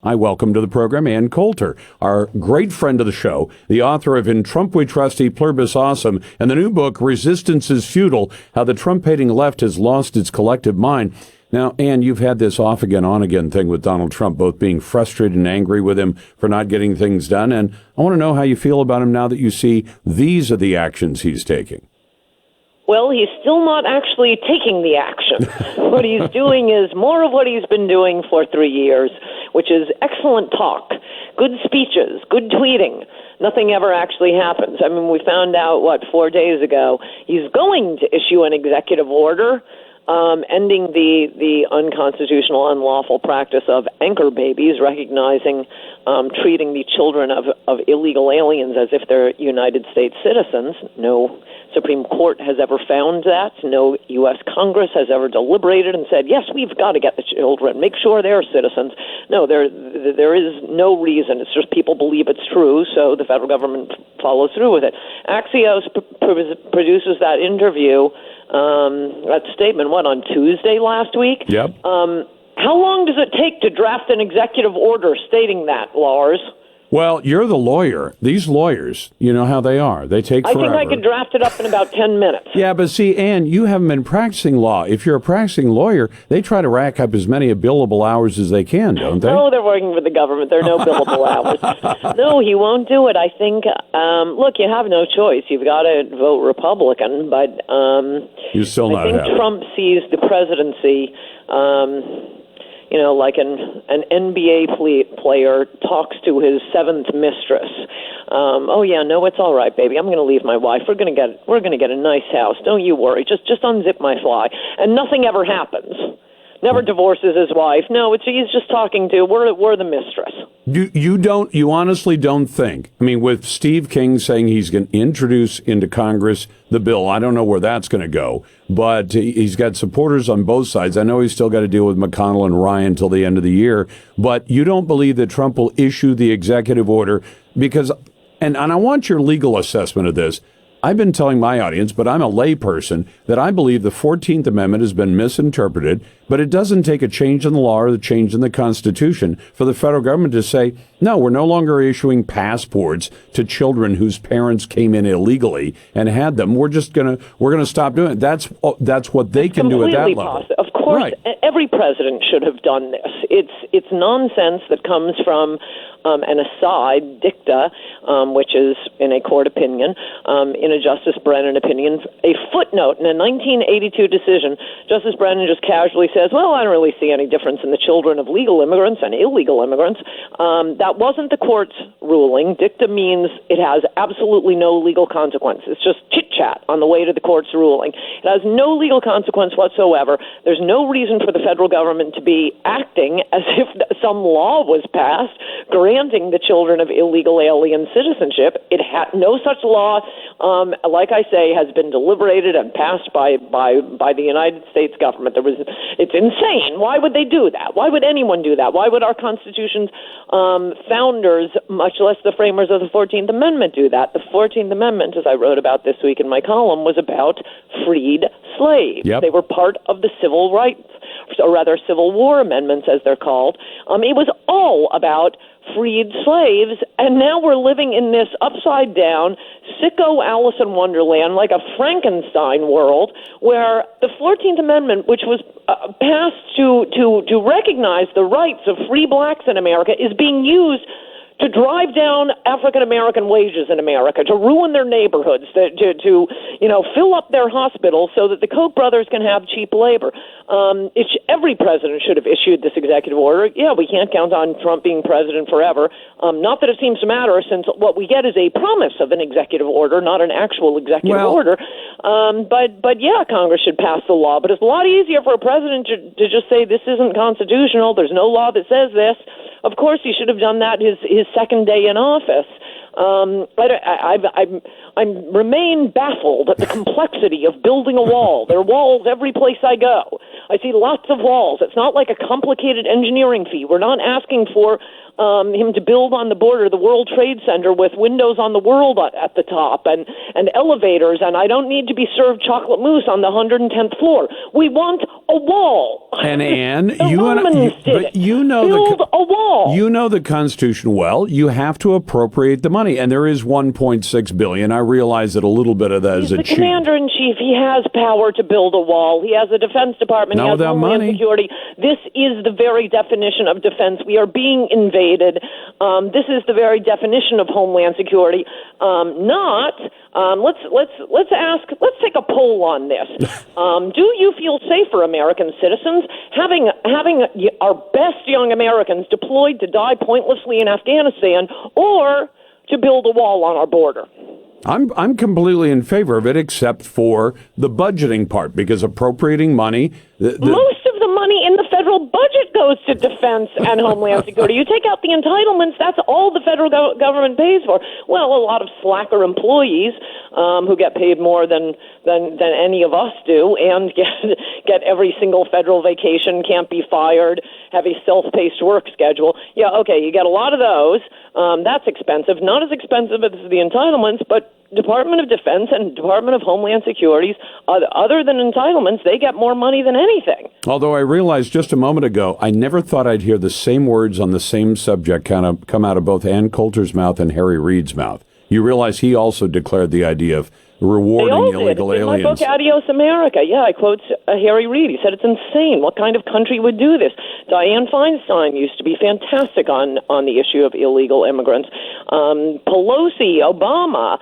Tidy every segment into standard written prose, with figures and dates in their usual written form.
I welcome to the program Ann Coulter, our great friend of the show, the author of In Trump We Trust, E Pluribus Awesome, and the new book, Resistance is Futile, How the Trump-Hating Left Has Lost Its Collective Mind. Now, Ann, you've had this off-again, on-again thing with Donald Trump, both being frustrated and angry with him for not getting things done, and I want to know how you feel about him now that you see these are the actions he's taking. Well, he's still not actually taking the action. What he's doing is more of what he's been doing for 3 years, which is excellent talk, good speeches, good tweeting. Nothing ever actually happens. I mean, we found out, 4 days ago, he's going to issue an executive order ending the unconstitutional, unlawful practice of anchor babies, recognizing treating the children of illegal aliens as if they're United States citizens. No Supreme Court has ever found that. No U.S. Congress has ever deliberated and said, yes, we've got to get the children, make sure they're citizens. No, there is no reason. It's just people believe it's true, so the federal government follows through with it. Axios produces that interview, that statement, on Tuesday last week? Yep. How long does it take to draft an executive order stating that, Lars? Well, you're the lawyer. These lawyers, you know how they are. They take forever. I think I could draft it up in about 10 minutes. Yeah, but see, Ann, you haven't been practicing law. If you're a practicing lawyer, they try to rack up as many billable hours as they can, don't they? No, they're working for the government. There are no billable hours. No, he won't do it. I think, look, you have no choice. You've got to vote Republican, but you're still not I think happy. Trump sees the presidency like an NBA player talks to his seventh mistress. It's all right, baby. I'm going to leave my wife. We're going to get a nice house. Don't you worry. Just unzip my fly, and nothing ever happens. Never divorces his wife. No, he's just talking to. We're the mistress. You honestly don't think? I mean, with Steve King saying he's going to introduce into Congress the bill, I don't know where that's going to go, but he's got supporters on both sides. I know he's still got to deal with McConnell and Ryan till the end of the year, but you don't believe that Trump will issue the executive order because, and I want your legal assessment of this. I've been telling my audience, but I'm a layperson, that I believe the 14th Amendment has been misinterpreted, but it doesn't take a change in the law or the change in the Constitution for the federal government to say, no, we're no longer issuing passports to children whose parents came in illegally and had them. We're going to stop doing it. That's what they can do at that level. Of course, right. Every president should have done this. It's nonsense that comes from an aside, dicta, which is in a court opinion, in a Justice Brennan opinion, a footnote in a 1982 decision. Justice Brennan just casually says, well, I don't really see any difference in the children of legal immigrants and illegal immigrants. That wasn't the court's ruling. Dicta means it has absolutely no legal consequence. It's just chit-chat on the way to the court's ruling. It has no legal consequence whatsoever. There's no reason for the federal government to be acting as if some law was passed granting the children of illegal alien citizenship. It had no such law, like I say, has been deliberated and passed by the United States government. It's insane. Why would they do that? Why would anyone do that? Why would our Constitution's founders, much less the framers of the 14th Amendment, do that? The 14th Amendment, as I wrote about this week in my column, was about freed slaves. Yep. They were part of the civil rights, or rather Civil War amendments, as they're called. It was all about freed slaves, and now we're living in this upside-down, sicko Alice in Wonderland, like a Frankenstein world, where the 14th Amendment, which was passed to recognize the rights of free blacks in America, is being used to drive down African-American wages in America, to ruin their neighborhoods, to fill up their hospitals so that the Koch brothers can have cheap labor. Every president should have issued this executive order. Yeah, we can't count on Trump being president forever. Not that it seems to matter, since what we get is a promise of an executive order, not an actual executive order. But yeah, Congress should pass the law. But it's a lot easier for a president to just say this isn't constitutional. There's no law that says this. Of course, he should have done that his second day in office. I remain baffled at the complexity of building a wall. There are walls every place I go. I see lots of walls. It's not like a complicated engineering feat. We're not asking for him to build on the border the World Trade Center with windows on the world at the top and elevators, and I don't need to be served chocolate mousse on the 110th floor. We want a wall. And Ann, you know build a wall. You know the Constitution well. You have to appropriate the money, and there is $1.6 billion. I realize that a little bit of that is He's the commander-in-chief. He has power to build a wall. He has a Defense Department. Not he has without Homeland money. Security. This is the very definition of defense. We are being invaded. This is the very definition of Homeland Security. Let's take a poll on this. Do you feel safer, American citizens, having our best young Americans deployed to die pointlessly in Afghanistan, or to build a wall on our border? I'm completely in favor of it, except for the budgeting part, because appropriating money. Most of the money in the federal budget goes to defense and Homeland Security. You take out the entitlements, that's all the federal government pays for. Well, a lot of slacker employees who get paid more than any of us do, and get every single federal vacation, can't be fired, have a self-paced work schedule. Yeah, okay, you get a lot of those. That's expensive. Not as expensive as the entitlements, but Department of Defense and Department of Homeland Security, other than entitlements, they get more money than anything. Although I realized just a moment ago, I never thought I'd hear the same words on the same subject kind of come out of both Ann Coulter's mouth and Harry Reid's mouth. You realize he also declared the idea of rewarding illegal aliens. In my book, Adios America, I quote Harry Reid. He said it's insane. What kind of country would do this? Dianne Feinstein used to be fantastic on the issue of illegal immigrants. Pelosi, Obama.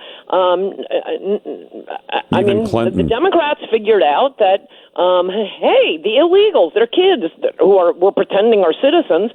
Clinton. The Democrats figured out that, hey, the illegals, they're kids who we're pretending are citizens.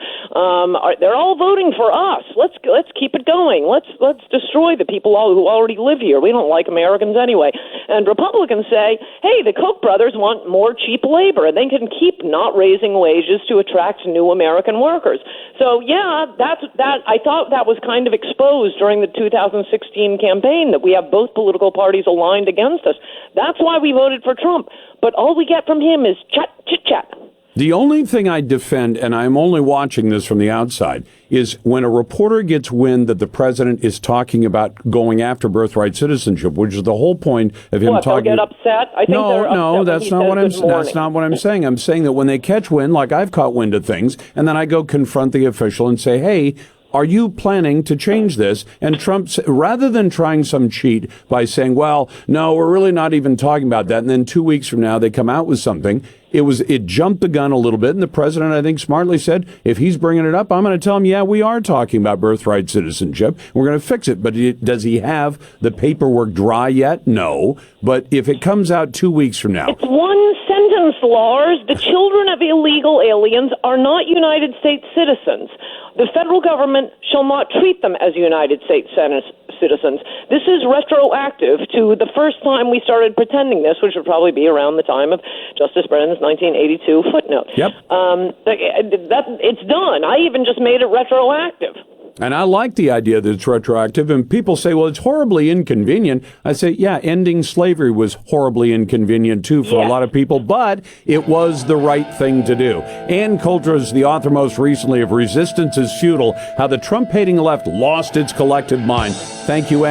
They're all voting for us. Let's keep it going. Let's destroy the people who already live here. We don't like Americans anyway. And Republicans say, hey, the Koch brothers want more cheap labor, and they can keep not raising wages to attract new American workers. So, I thought that was kind of exposed during the 2016 campaign, that we have both political parties aligned against us. That's why we voted for Trump. But all we get from him is chit-chat. The only thing I defend, and I'm only watching this from the outside, is when a reporter gets wind that the president is talking about going after birthright citizenship, which is the whole point of him talking. They'll get upset? I think no, that's not what I'm saying. I'm saying that when they catch wind, like I've caught wind of things, and then I go confront the official and say, hey, are you planning to change this? And Trump, rather than trying some cheat by saying, well, no, we're really not even talking about that, and then 2 weeks from now they come out with something, it jumped the gun a little bit, and the president, I think, smartly said, if he's bringing it up, I'm going to tell him, yeah, we are talking about birthright citizenship. We're going to fix it. But does he have the paperwork dry yet? No. But if it comes out 2 weeks from now. It's one sentence, Lars. The children of illegal aliens are not United States citizens. The federal government shall not treat them as United States citizens. This is retroactive to the first time we started pretending this, which would probably be around the time of Justice Brennan's 1982 footnote. Yep. It's done. I even just made it retroactive. And I like the idea that it's retroactive. And people say, well, it's horribly inconvenient. I say, yeah, ending slavery was horribly inconvenient, too, for a lot of people. But it was the right thing to do. Ann Coulter is the author most recently of Resistance is Futile, How the Trump-Hating Left Lost Its Collective Mind. Thank you, Ann.